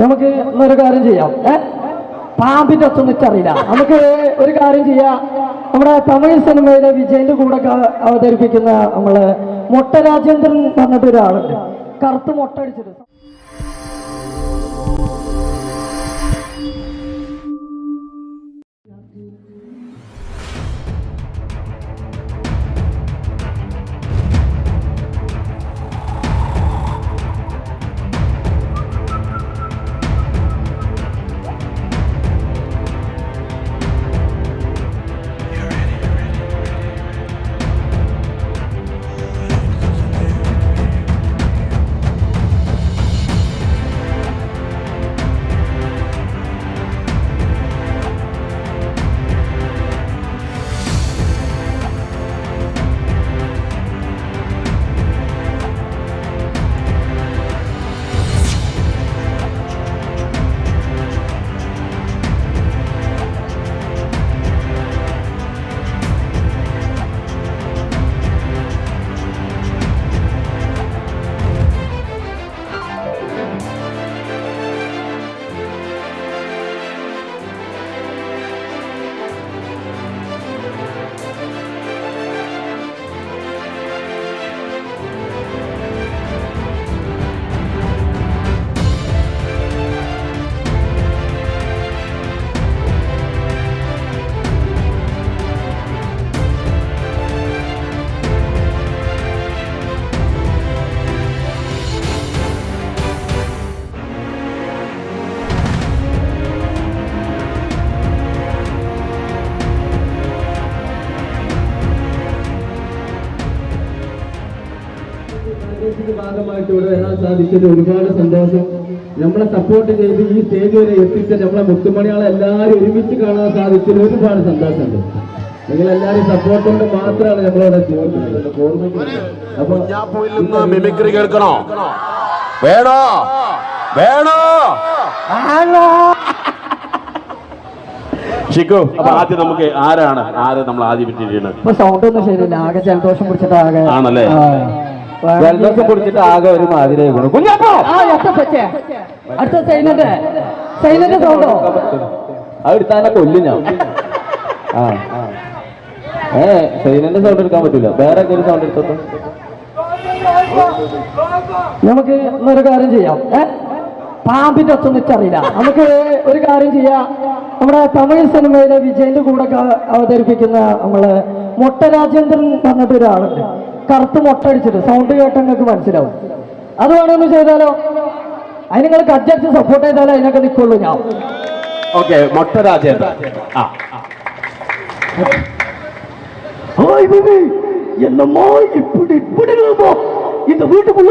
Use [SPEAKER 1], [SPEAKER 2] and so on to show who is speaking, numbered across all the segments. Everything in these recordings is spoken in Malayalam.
[SPEAKER 1] നമുക്ക് ഒരു കാര്യം ചെയ്യാം. പാമ്പിന്റെ ഒച്ച നിച്ചറിയില്ല. നമുക്ക് ഒരു കാര്യം ചെയ്യാം. നമ്മുടെ തമിഴ് സിനിമയിലെ വിജയന്റെ കൂടെ അവതരിപ്പിക്കുന്ന നമ്മള് മൊട്ട രാജേന്ദ്രൻ പറഞ്ഞിട്ട് ഒരാളുണ്ട്, കറുത്ത് മൊട്ട അടിച്ചിട്ട്.
[SPEAKER 2] ഭാഗമായിട്ട് ഇവിടെ വരാൻ സാധിച്ചത് ഒരുപാട് സന്തോഷം. നമ്മളെ സപ്പോർട്ട് ചെയ്ത് ഈ സ്റ്റേജ് വരെ എത്തിച്ച നമ്മളെ മുത്തുമണികളെ എല്ലാവരും ഒരുമിച്ച് കാണാൻ സാധിച്ചതിൽ ഒരുപാട് സന്തോഷമുണ്ട്. നിങ്ങളെല്ലാവരും സപ്പോർട്ട് കൊണ്ട് മാത്രമാണ് നമ്മളിവിടെ
[SPEAKER 3] അപ്പൊ മിമിക്രി കേൾക്കണോ? വേണോ? വേണോ? ഷിക്കു, അപ്പൊ ആദ്യം നമുക്ക് ആര് നമ്മൾ ആദ്യം വിട്ടിരിക്കുന്നത്?
[SPEAKER 1] ഇപ്പൊ സൗണ്ട് ഒന്നും ശരിയില്ല, ആകെ ജലദോഷം പിടിച്ചിട്ട് ആകെ.
[SPEAKER 3] ആണല്ലേ?
[SPEAKER 2] ജലദോഷം പിടിച്ചിട്ട് ആകെ ഒരു മാതിരി
[SPEAKER 1] അടുത്ത സൈലന്റ് സൗണ്ടോ
[SPEAKER 2] അതെടുത്താനെ കൊല്ലും ഞാൻ. സൈലന്റ് സൗണ്ട് എടുക്കാൻ പറ്റൂല, വേറെ എന്തെങ്കിലും സൗണ്ട് എടുത്തോ.
[SPEAKER 1] നമുക്ക് ഒരു കാര്യം ചെയ്യാം. പാമ്പിന്റെ ഒച്ച നിച്ചറിയില്ല. നമുക്ക് ഒരു കാര്യം ചെയ്യാം. നമ്മുടെ തമിഴ് സിനിമയിലെ വിജയന്റെ കൂടെ അവതരിപ്പിക്കുന്ന നമ്മള് മൊട്ട രാജേന്ദ്രൻ പറഞ്ഞിട്ട് ഒരാളുണ്ട്, കറുത്ത് മൊട്ട അടിച്ചിട്ട്. സൗണ്ട് കേട്ട നിങ്ങൾക്ക് മനസ്സിലാവും. അത് വേണമെന്ന് ചെയ്താലോ? അതിന് നിങ്ങൾ കജ്ജടിച്ച് സപ്പോർട്ട് ചെയ്താലോ അതിനൊക്കെ നിൽക്കുള്ളൂ ഞാൻ.
[SPEAKER 3] ഓക്കെ, മൊട്ട രാജേന്ദ്രൻ.
[SPEAKER 1] என்னம்மா இப்படி இப்படி இந்த வீட்டுக்குள்ள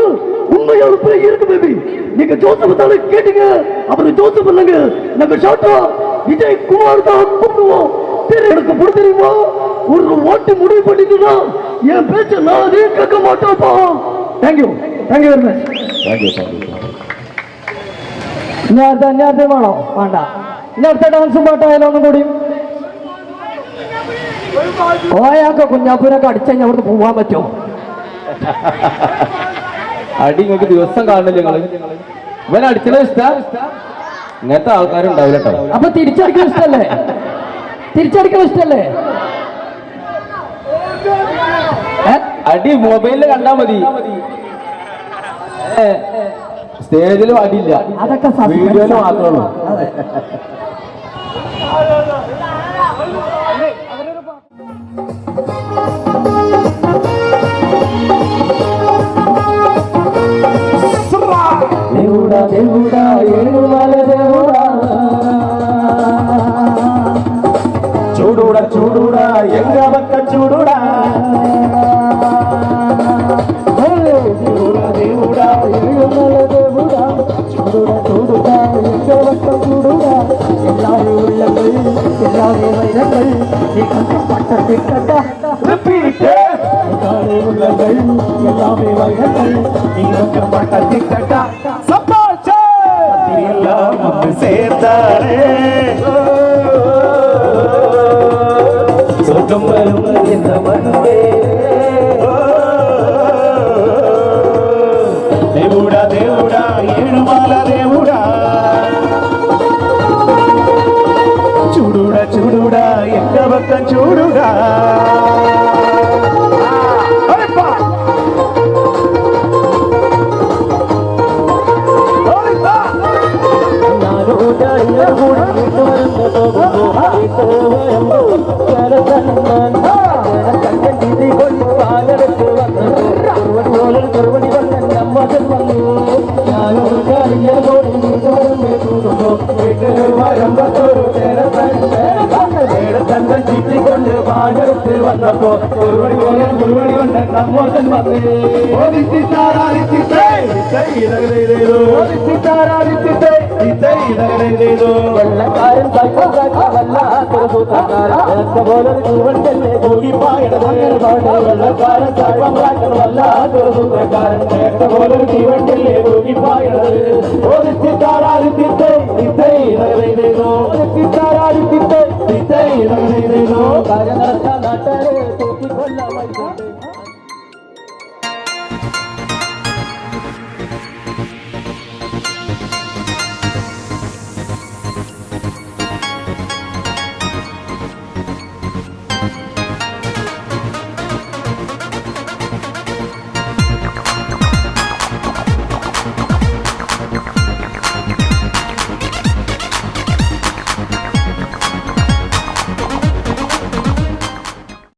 [SPEAKER 1] உண்மையான பேய் இருக்கு பேபி. நீங்க ஜோசப் தானே கேட்டீங்க, அப்புறம் ஜோசப் பண்ணங்க. நம்ம ஷாட்டா விஜய் குமார் தான் கூப்பிடுவோம். பேர் எனக்கு புடி தெரியுமா? ஒரு ஓட்டு முடிவு பண்ணிட்டுனா என் பேச்ச நானே கேட்க மாட்டேன்ப்பா. Thank you very much. നേരത്തെ വേണോ? വേണ്ട. നേരത്തെ ഡാൻസും പാട്ടായാലും ഒന്നും കൂടി. ഓയാക്ക കുഞ്ഞാപ്പൂരൊക്കെ അടിച്ചാൽ അവിടുന്ന് പോവാൻ പറ്റുമോ?
[SPEAKER 2] അടി നിങ്ങൾക്ക് ദിവസം കാണില്ല. നിങ്ങള് ഇവൻ അടിച്ചത് ഇഷ്ട? ഇങ്ങനത്തെ ആൾക്കാരുണ്ടാവില്ല കേട്ടോ.
[SPEAKER 1] അപ്പൊ തിരിച്ചടിക്കാൻ ഇഷ്ടല്ലേ? തിരിച്ചടിക്കാൻ ഇഷ്ടല്ലേ?
[SPEAKER 2] അടി മൊബൈലിൽ കണ്ടാ മതി, സ്റ്റേജിലും അടിയില്ല.
[SPEAKER 1] അതൊക്കെ
[SPEAKER 2] വീഡിയോയില് മാത്രമേ ഉള്ളൂ.
[SPEAKER 1] దేవుడా దేవుడా ఏడుమల దేవుడా,
[SPEAKER 3] చూడుడా చూడుడా ఎంగ పక్క చూడుడా,
[SPEAKER 1] దేవుడా దేవుడా ఏడుమల దేవుడా, చూడుడా చూడుడా ఎంగ పక్క చూడుడా. எல்லாரும் உள்ளங்கள் எல்லாரும் வைரங்கள் நீ கண்ட பட்டத்தை கண்ட எல்லாரும் உள்ளங்கள் எல்லாமே வைரங்கள் நீ கண்ட பட்டத்தை கண்ட.
[SPEAKER 3] எல்லாம் வந்து சேர்ந்தாரே சொர்க்கம் வரும் என்ற மனமே. தேவுடா தேவுடா
[SPEAKER 1] ഞാനൊരു കരിയ കൊടി കൂടുമ്പോ വീട്ടിൽ വരുമ്പത്തൊരു ചേരത്തന്നെ ചീറ്റിക്കൊണ്ട് പാടെടുത്ത് വന്നപ്പോ ഒരുപടി കൊണ്ട് നമ്മോട്ടൻ വന്നേ വെള്ളക്കാരൻ വല്ലാത്തൊരു സൂത്രക്കാരൻ പോലൊരു ജീവൻ തന്നെ കൂടിപ്പായണത് വെള്ളക്കാരൻ വല്ലാത്തൊരു സൂത്രക്കാരൻ പോലൊരു ജീവൻ തന്നെ കൂടിപ്പായണത് കാര്യം നടത്താൻ നാട്ടുകാരെ തൂക്കിക്കൊല്ലാൻ